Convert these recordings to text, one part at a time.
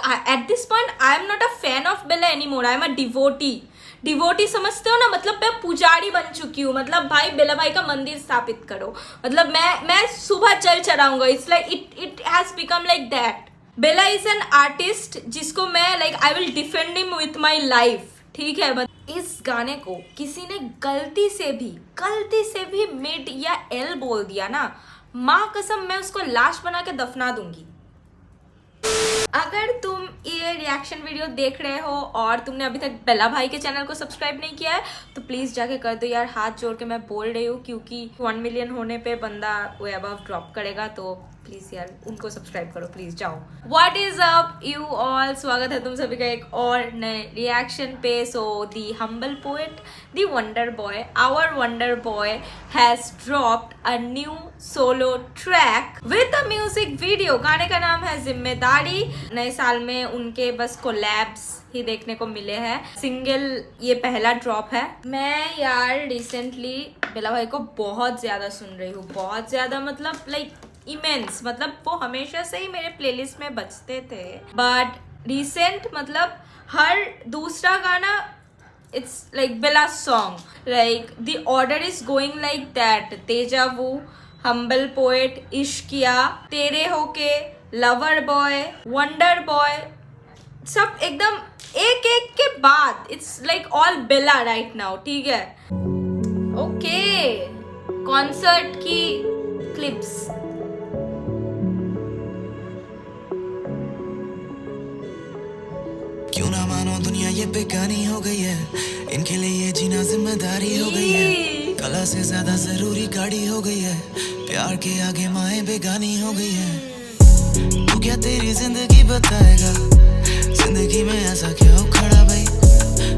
Eight this point I am not a fan of Bella any more, I am a devotee समझते हो ना, मतलब मैं पुजारी बन चुकी हूँ। मतलब भाई बेला भाई का मंदिर स्थापित करो, मतलब मैं सुबह चल चढ़ाऊंगा। It's like it has become like that. Bella is an artist जिसको मैं like I will defend him with my life, ठीक है। इस गाने को किसी ने गलती से भी मिड या एल बोल दिया ना, माँ कसम मैं उसको लाश बना के दफना दूंगी। अगर तुम ये रिएक्शन वीडियो देख रहे हो और तुमने अभी तक बेला भाई के चैनल को सब्सक्राइब नहीं किया है तो प्लीज जाके कर दो यार, हाथ जोड़ के मैं बोल रही हूँ, क्योंकि 1 मिलियन होने पे बंदा वो अबव ड्रॉप करेगा। तो प्लीज यार उनको सब्सक्राइब करो, प्लीज जाओ। What is up you all, स्वागत है तुम सभी का एक और नए रिएक्शन पे। So the humble poet, the wonder boy, our wonder boy has dropped a new solo track with a music video. गाने का नाम है जिम्मेदारी। नए साल में उनके बस कोलैब्स ही देखने को मिले हैं, सिंगल ये पहला ड्रॉप है। मैं यार रिसेंटली बेला भाई को बहुत ज्यादा सुन रही हूँ, बहुत ज्यादा, मतलब लाइक इमेंस, मतलब वो हमेशा से ही मेरे प्लेलिस्ट में बजते थे। बट रिसेंट मतलब हर दूसरा गाना it's like Bella song, like the order is going like that. Teja वो, हम्बल पोएट, इश्किया, तेरे होके, लवर बॉय, वंडर बॉय, सब एकदम एक एक के बाद it's like all Bella right now, ठीक है। ओके, कॉन्सर्ट की क्लिप्स। क्यों ना मानो दुनिया ये बेगानी हो गई है, इनके लिए ये जीना जिम्मेदारी हो गई है। कला से ज्यादा जरूरी गाड़ी हो गई है, प्यार के आगे माए बेगानी हो गई है। तू क्या तेरी जिंदगी बताएगा, जिंदगी में ऐसा क्या उखड़ा भाई।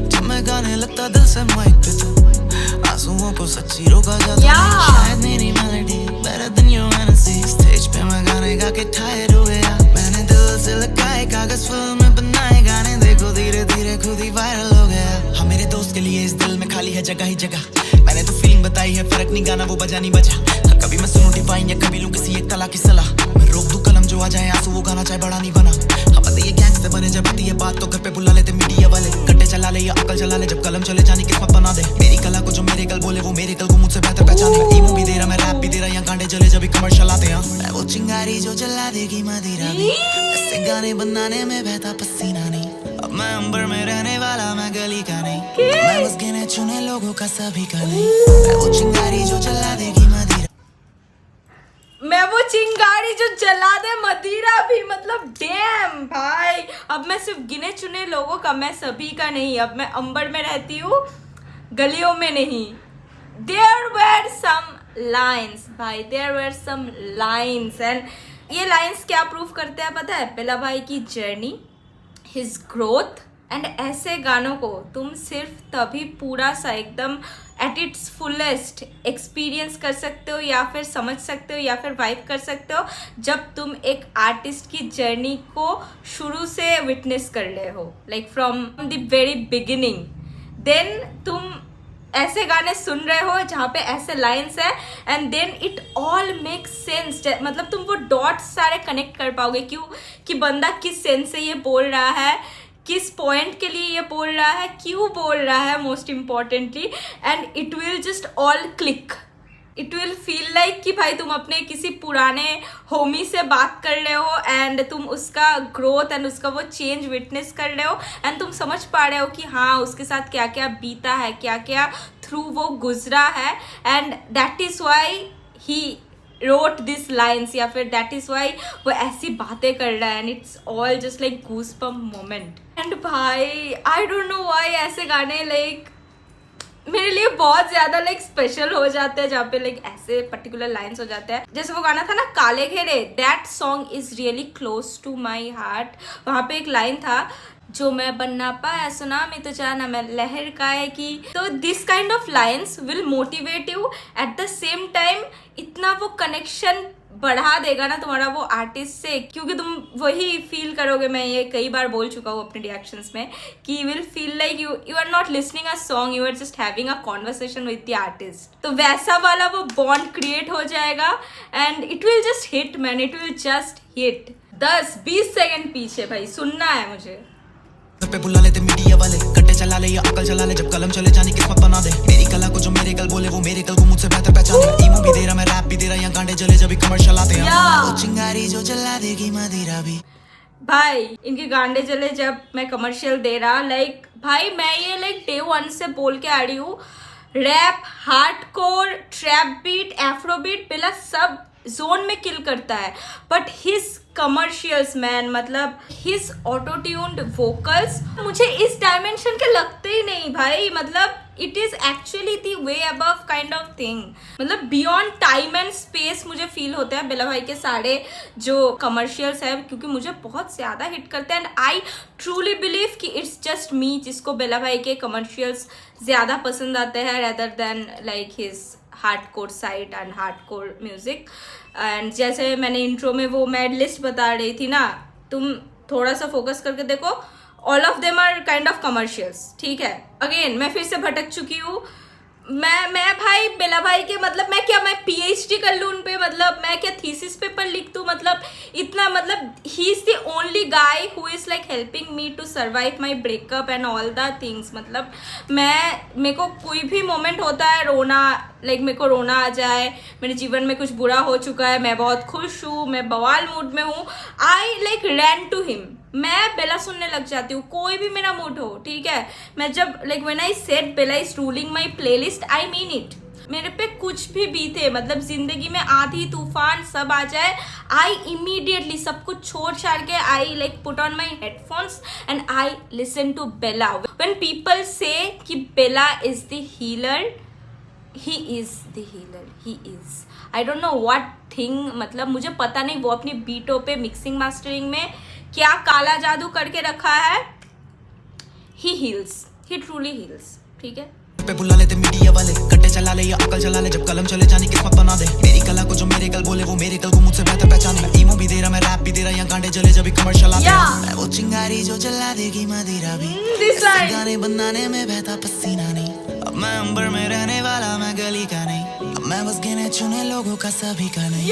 जब मैं गाने लगता दिल से माइक पे तो आंसुओं को सच्ची रोका जाता है। शायद मेरी melody better than your fantasy, stage पे मैं गाने गा के ठाए रोए। मैंने दिल से लगाए कागज फिल्म बनाए गाने, देखो धीरे धीरे खुद ही वायरल हो गया। हाँ मेरे दोस्त के लिए इस दिल में खाली है जगह ही जगह। मैंने तो फीलिंग बताई है, फर्क नहीं गाना वो बजा नहीं बजा। हाँ, कभी मैं सुनूं डिवाइन या कभी लूं किसी एक कला की सलाह। मैं रोक दूं कलम जो आ जाए आंसू, वो गाना चाहे बड़ा नहीं बना। हाँ पता ये गैंगस्टर बने जब आती है बात तो घर पे बुला लेते मीडिया वाले। कट्टे चला ले या अकल चला ले, जब कलम चले जानी किस्मत बना दे। मेरी कला को जो मेरे कल बोले वो मेरे कल को मुझसे बेहतर पहचाने। ईमो भी दे रहा मैं रैप भी दे रहा, यहाँ गांडे चले जब भी कमर्शियल आते हैं। मैं वो चिंगारी जो जला देगी मदिरा भी, ऐसे गाने बनाने में बहता पसीना नहीं। अब मैं अंबर में रहने वाला, मैं गली का नहीं। मैं बस गिने चुने लोगों का सभी का नहीं। मैं वो चिंगारी जो जला देगी मदिरा, मैं वो चिंगारी जो जला दे मदिरा भी, मतलब डैम भाई। अब मैं सिर्फ गिने चुने लोगों का, मैं सभी का नहीं। अब मैं अंबर में रहती हूँ, गलियों में नहीं। There were some lines भाई, there were some lines and ये लाइन्स क्या प्रूव करते हैं पता है? बेला भाई की जर्नी, हिज ग्रोथ। एंड ऐसे गानों को तुम सिर्फ तभी पूरा सा एकदम एट इट्स फुलेस्ट एक्सपीरियंस कर सकते हो, या फिर समझ सकते हो, या फिर वाइब कर सकते हो, जब तुम एक आर्टिस्ट की जर्नी को शुरू से विटनेस कर रहे हो, like from the very beginning. Then तुम ऐसे गाने सुन रहे हो जहाँ पे ऐसे लाइन्स है, and then it all make sense. मतलब तुम वो डॉट्स सारे कनेक्ट कर पाओगे, क्यों कि बंदा किस सेंस से ये बोल रहा है, किस पॉइंट के लिए ये बोल रहा है, क्यों बोल रहा है, most importantly. And it will just all click. It will feel like कि भाई तुम अपने किसी पुराने होमी से बात कर रहे हो, एंड तुम उसका ग्रोथ एंड उसका वो चेंज विटनेस कर रहे हो, एंड तुम समझ पा रहे हो कि हाँ उसके साथ क्या क्या बीता है, क्या क्या थ्रू वो गुजरा है। And that is why he wrote this lines, या फिर दैट इज़ वाई वो ऐसी बातें कर रहा है। And it's all just like goosebump moment. And भाई आई डोंट नो वाई ऐसे गाने लाइक मेरे लिए बहुत ज्यादा लाइक स्पेशल हो जाते हैं, जहाँ पे लाइक ऐसे पर्टिकुलर लाइन्स हो जाते हैं। जैसे वो गाना था ना काले घेरे, that song is really close to my heart. वहाँ पे एक लाइन था, जो मैं बनना पाया सुनामी तो जाना मैं लहर का है की। तो this kind of lines will motivate you, at the same time इतना वो कनेक्शन बढ़ा देगा ना तुम्हारा वो आर्टिस्ट से, क्योंकि तुम वही फील करोगे। मैं ये कई बार बोल चुका हूँ अपने रिएक्शंस में कि you will feel like you are not listening a song, you are just having a conversation with the artist. तो वैसा वाला वो बॉन्ड क्रिएट हो जाएगा, and it will just hit man, it will just hit. 10-20 second पीछे भाई, सुनना है मुझे। घर पे बुला लेते मीडिया वाले, कट्टे चला ले या अकल चला ले, जब कलम चले जानी किस्मत बना दे। मेरी कला को जो मेरे कल बोले वो मेरे कल को मुझसे बेहतर पहचाने। ईमो भी दे रहा मैं रैप भी दे रहा, यहाँ गांडे चले जब भी कमर्शियल आते हैं। वो चिंगारी जो जला देगी मदिरा भी। भाई इनके गांडे चले जब मैं कमर्शियल दे रहा, लाइक भाई मैं ये लाइक डे 1 से बोल के आ रही हूँ, rap, hardcore, trap beat, afro beat, Bella सब जोन में किल करता है, बट हिज कमर्शियल्स मैन, मतलब हिज ऑटो ट्यून्ड वोकल्स मुझे इस डायमेंशन के लगते ही नहीं भाई। मतलब it is actually the way above kind of thing, मतलब बियॉन्ड टाइम एंड स्पेस मुझे फील होता है बेला भाई के सारे जो कमर्शियल्स है, क्योंकि मुझे बहुत ज्यादा हिट करते हैं। एंड आई ट्रूली बिलीव कि इट्स जस्ट मी जिसको बेला भाई के कमर्शियल्स ज्यादा पसंद आते हैं rather than like his hardcore side and hardcore music. And जैसे मैंने इंट्रो में वो मैं लिस्ट बता रही थी ना, तुम थोड़ा सा फोकस करके देखो, all of them are kind of commercials, ठीक है। अगेन मैं फिर से भटक चुकी हूँ। मैं भाई बेला भाई के मतलब मैं पीएचडी कर लूँ उन पे, मतलब मैं क्या थीसिस पेपर लिख दूँ, मतलब इतना, मतलब he is the only guy who is like helping me to survive my breakup and all the things. मतलब मेरे को कोई भी मोमेंट होता है रोना, लाइक मेरे को रोना आ जाए, मेरे जीवन में कुछ बुरा हो चुका है, मैं बहुत खुश हूँ, मैं बवाल मूड में हूँ, I like ran to him, मैं बेला सुनने लग जाती हूँ, कोई भी मेरा मूड हो, ठीक है। मैं जब like when I said Bella is ruling my playlist, I mean it. मेरे पे कुछ भी बीते, मतलब जिंदगी में आंधी तूफान सब आ जाए, आई इमीडिएटली सब कुछ छोड़ छाड़ के I like put on my headphones and I listen to Bella. When people say कि Bella is the healer, he is the healer, he is, I don't know what thing, मतलब मुझे पता नहीं वो अपनी बीटों पे मिक्सिंग मास्टरिंग में क्या काला जादू करके रखा है। he heals, he truly heals, ठीक है। पे बुला लेते मीडिया वाले, कट्टे चला ले या अकल चला ले, जब कलम चले जानी किस्मत बना दे। मेरी कला को जो मेरे कल बोले वो मेरे कल को मुझसे बेहतर पहचाने। ईमो भी दे रहा मैं रैप भी दे रहा, यहाँ गांडे चले जब भी कमर्शियल आते हैं। वो चिंगारी जो जला देगी मदिरा भी, गाने बनाने में बहता पसीना नहीं। अब मैं अंबर में रहने वाला, मैं गली का नहीं, अब मैं बस गिने चुने लोगों का सभी का नहीं।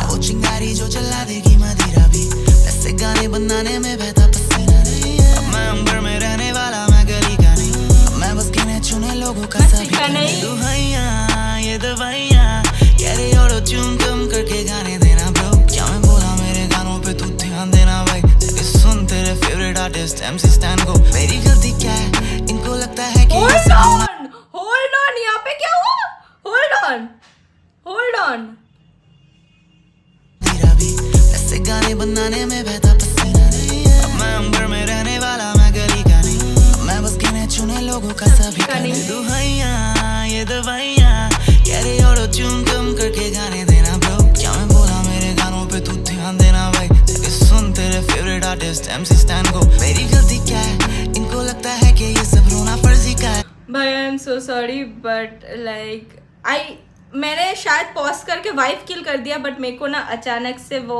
वो चिंगारी जो जला देगी मदिरा भी, ऐसे गाने बनाने में बहता पसीना नहीं। अब मैं अंबर में रहने वाला, मैं गली का नहीं, अब मैं बस गिने चुने लोगों का सभी का नहीं। दुहाइयां ये दवाइयां, कह रही ऑटो ट्यून कम करके गाने देना ब्रो। क्या मैं बोला मेरे गानों पे तू ध्यान देना भाई, जाके सुन तेरे फेवरेट आर्टिस्ट MC Stan को। मेरी गलती क्या है, इनको लगता है कि hold on, यहाँ पे क्या हुआ? hold on। मेरा भी ऐसे गाने बनाने में बहता पसीना नहीं। अब मैं अंबर में रहने वाला, मैं गली का नहीं, अब मैं बस गिने चुने लोगों का सभी का नहीं। दुहाइयां ये दवाइयां, कह रही ऑटो ट्यून कम करके गाने देना ब्रो। क्या मैं बोला मेरे गानों पे तू ध्यान देना भाई, जाके सुन तेरे फेवरेट आर्टिस्ट MC Stan को। मेरी गलती क्या है, इनको लगता है कि ये सब रोना फर्जी का है। भाई I am so sorry, but like मैंने शायद पॉज करके वाइफ किल कर दिया, बट मेरे को ना अचानक से वो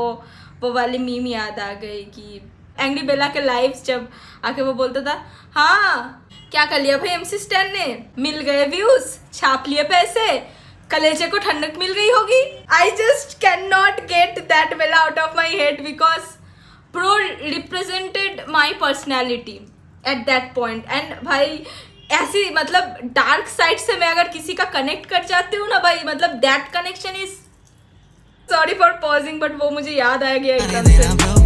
वाली मीम याद आ गई कि एंग्री बेला के लाइव्स जब आके वो बोलता था, हाँ क्या कर लिया भाई MC Stan ने, मिल गए व्यूज, छाप लिए पैसे, कलेजे को ठंडक मिल गई होगी। I just can not get that Bella out of my head, because pro represented my personality at that point. And भाई ऐसी मतलब डार्क साइड से मैं अगर किसी का कनेक्ट कर जाती हूँ ना भाई, मतलब that connection is, sorry for pausing, but वो मुझे याद आ गया एकदम से।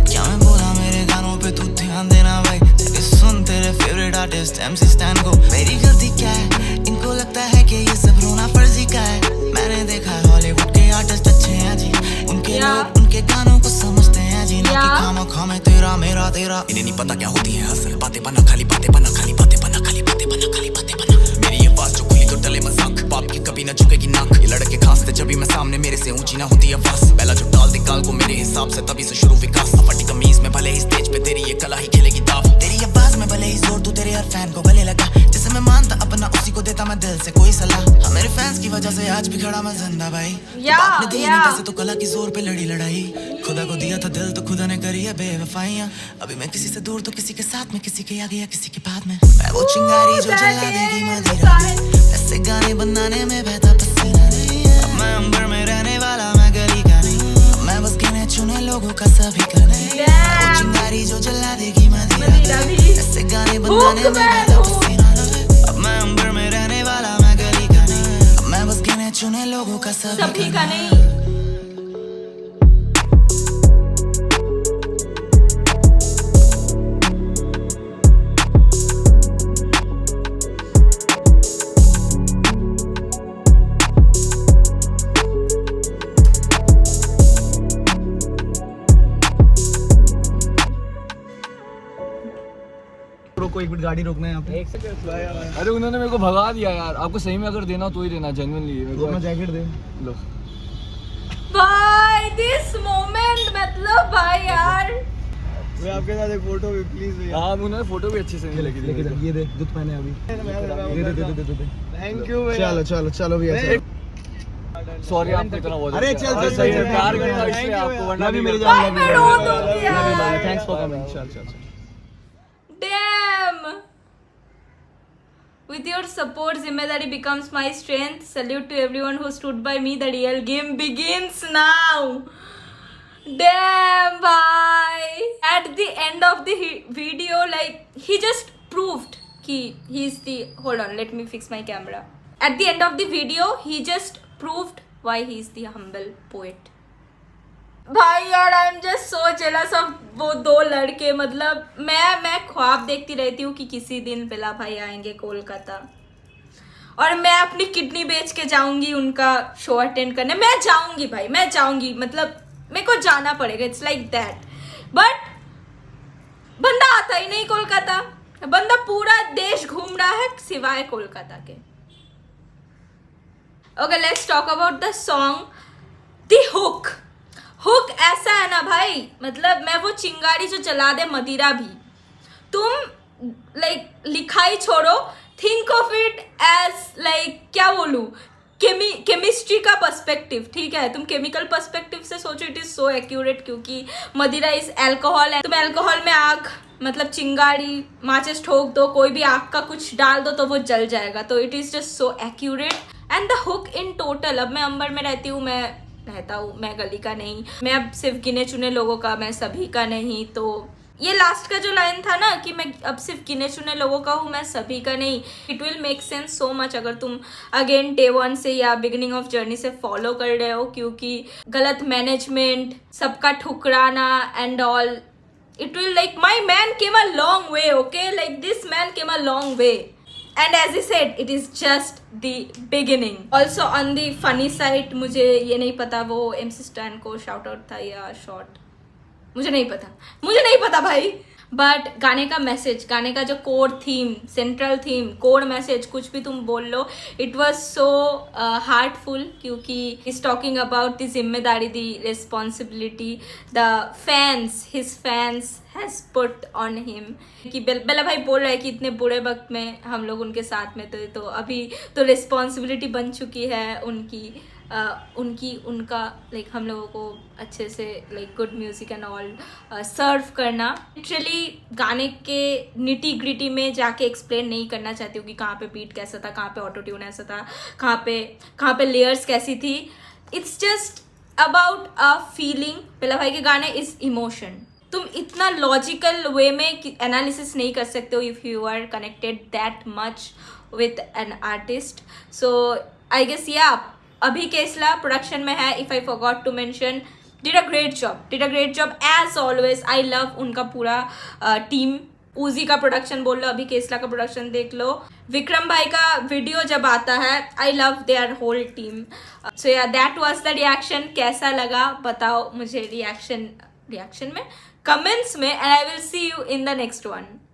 क्या मैं बोला मेरे गानों पे तू ध्यान देना भाई, जाके सुन तेरे फेवरेट आर्टिस्ट MC Stan को। मेरी गलती क्या है, इनको लगता है कि ये सब रोना फर्जी का है। मैंने देखा है हॉलीवुड के आर्टिस्ट अच्छे हैं जी, उनके लोग उनके गानों को समझते हैं जी, ना कि खामा खामे तेरा मेरा तेरा। इन्हें नहीं पता क्या होती है असल बातें, बना खाली बातें, बना खाली बातें, बना खाली बातें, बना खाली बातें बना। मेरी आवाज जो खुली तो टले मजाक, बाप की कभी ना झुकेगी नाक। ये लड़के खासते जब भी मैं सामने, मेरे से ऊंची ना होती आवाज। पहला जो डाल दे काल को मेरे हिसाब से, तभी से शुरू विकास। फटी कमीज में भले ही स्टेज पे तेरी ये कला ही खेलेगी दाव। तेरी आवाज में भले ही जोर, तू तेरे हर फैन को गले लगा। जिसे मैं मानता अपना, उसी को देता मैं दिल से कोई सलाह। हाँ, मेरे फैंस की वजह से आज भी खड़ा मैं जिंदा भाई। आपने दिए नहीं पैसे तो कला की जोर पे लड़ी लड़ाई। खुदा को दिया था दिल तो खुदा ने करी है बेवफाइयां। अभी मैं किसी से दूर तो किसी के साथ में, किसी के आगे या किसी के बाद में। मैं वो चिंगारी जो जला देगी मदिरा भी, ऐसे गाने बनाने में बहता पसीना नहीं। अब मैं अंबर में रहने वाला, मैं गली का नहीं, अब मैं बस गिने चुने लोग लोगों का सभी का नहीं। वो चिंगारी जो जला देगी मदिरा भी। ऐसे गाने बनाने में गया पसीना लगे। अब मैं अंबर में रहने वाला, मैं गली का नहीं। अब मैं बस गिने चुने लोगों का सभी का नहीं। रोको, एक मिनट गाड़ी रोकना है यहाँ पे। एक सेकंड। अरे उन्होंने मेरे को भगा दिया यार। आपको सही में अगर देना तो ही देना, जेन्युइनली मेरे को अपना जैकेट दे लो। भाई दिस मोमेंट मतलब भाई यार मैं आपके साथ एक फोटो भी प्लीज भैया। हाँ उन्होंने फोटो भी अच्छे से नहीं लगी लेके थी। ये दे, दूध पहने अभी। दे। थैंक यू भैया। चलो भैया। सॉरी आपको इतना बहुत। अरे चल सही है, प्यार करना इसलिए आपको, वरना भी मेरी भाई मैं रो दूंगी यार। Thanks for coming. चल Damn! With your support, Zimmedari becomes my strength. Salute to everyone who stood by me. The real game begins now. Damn, bhai! At the end of the video, like he just proved he's the. Hold on, let me fix my camera. At the end of the video, he just proved why he's the humble poet. भाई यार I am just so jealous of वो दो लड़के। मतलब मैं ख्वाब देखती रहती हूँ कि किसी दिन बेला भाई आएंगे कोलकाता और मैं अपनी किडनी बेच के जाऊंगी उनका शो अटेंड करने। मैं जाऊंगी भाई, मैं जाऊंगी, मतलब मेरे को जाना पड़ेगा। It's like that. बट बंदा आता ही नहीं कोलकाता। बंदा पूरा देश घूम रहा है सिवाय कोलकाता के। Okay let's talk about the song the hook ऐसा है ना भाई, मतलब मैं वो चिंगारी जो जला दे मदिरा भी। तुम लाइक लिखाई छोड़ो, think of it as like क्या बोलूं, केमिस्ट्री का पर्सपेक्टिव। ठीक है, तुम केमिकल पर्सपेक्टिव से सोचो, इट इज सो एक्यूरेट क्योंकि मदिरा इज अल्कोहल है। तुम अल्कोहल में आग मतलब चिंगारी माचिस ठोक दो, कोई भी आग का कुछ डाल दो तो वो जल जाएगा। तो it is just so accurate and the hook in total. अब मैं अंबर में रहती हूँ, मैं गली का नहीं, मैं अब सिर्फ गिने चुने लोगों का, मैं सभी का नहीं। तो ये लास्ट का जो लाइन था ना कि मैं अब सिर्फ गिने चुने लोगों का हूँ, मैं सभी का नहीं, it will make sense so much अगर तुम अगेन डे 1 से या बिगिनिंग ऑफ जर्नी से फॉलो कर रहे हो। क्योंकि गलत मैनेजमेंट, सबका ठुकराना and all, it will like my man came a long way. Okay, like this man came a long way and as he said it is just the beginning. Also on the funny side, मुझे ये नहीं पता वो MC Stan को shout out था या short, मुझे नहीं पता भाई। बट गाने का मैसेज, गाने का जो core theme, central theme, core message, कुछ भी तुम बोल लो, इट वॉज सो हार्टफुल क्योंकि इज टॉकिंग अबाउट द जिम्मेदारी, the responsibility the fans, his fans has put on him. कि बेला भाई बोल रहा है कि इतने बुरे वक्त में हम लोग उनके साथ में थे, तो अभी तो रिस्पॉन्सिबिलिटी बन चुकी है उनका लाइक हम लोगों को अच्छे से like good music and all serve करना। लिटरली गाने के निटी ग्रिटी में जाके एक्सप्लेन नहीं करना चाहती हूँ कि कहाँ पे बीट कैसा था, कहाँ पे ऑटो ट्यून ऐसा था, कहाँ पे लेयर्स कैसी थी। It's just about a feeling. Bella भाई के गाने इज इमोशन। तुम इतना लॉजिकल वे में एनालिसिस नहीं कर सकते हो if you are connected that much with an artist. So I guess या अभी केसला प्रोडक्शन में है, if I forgot to mention, did a great job as always. I love उनका पूरा टीम। उजी का प्रोडक्शन बोल लो, अभी केसला का प्रोडक्शन देख लो, विक्रम भाई का वीडियो जब आता है, I love their whole team. So yeah that was the reaction. कैसा लगा बताओ मुझे रिएक्शन में, कमेंट्स में, and I will see you in the next one.